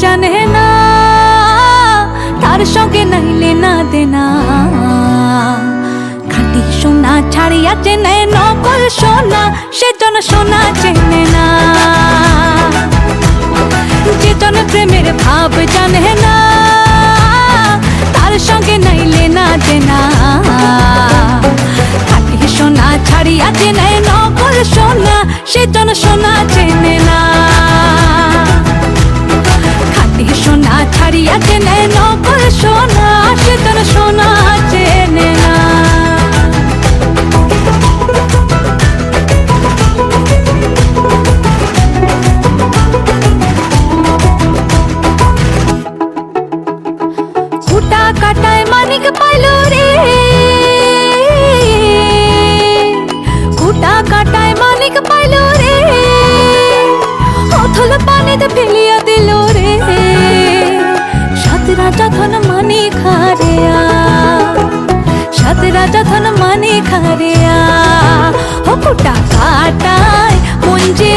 জানে না, তার সঙ্গে নাইলে না দেনা। খাঁটি সোনা ছাড়িয়া চেনে নকল সোনা, সেজন সোনা চেনে না। যেজন প্রেমের ভাব জানে না, তার সঙ্গে নাইলে না দেনা। খাঁটি সোনা ছাড়িয়া চেনে নকল সোনা, সেজন সোনা চেনে না। খাঁটি সোনা ছাড়িয়া চেনে নকল সোনা, সেজন সোনা চেনে না। কুটা কাটায় মানিক পাইল রে, কুটা কাটায় মানিক পাইল রে, অথল পানিতে ফেলিয়া দিল রে। সাত রাজা ধন মানিক হারিয়া, সাত রাজা ধন মানিক হারিয়া। ও কুটা কাটায় মন যে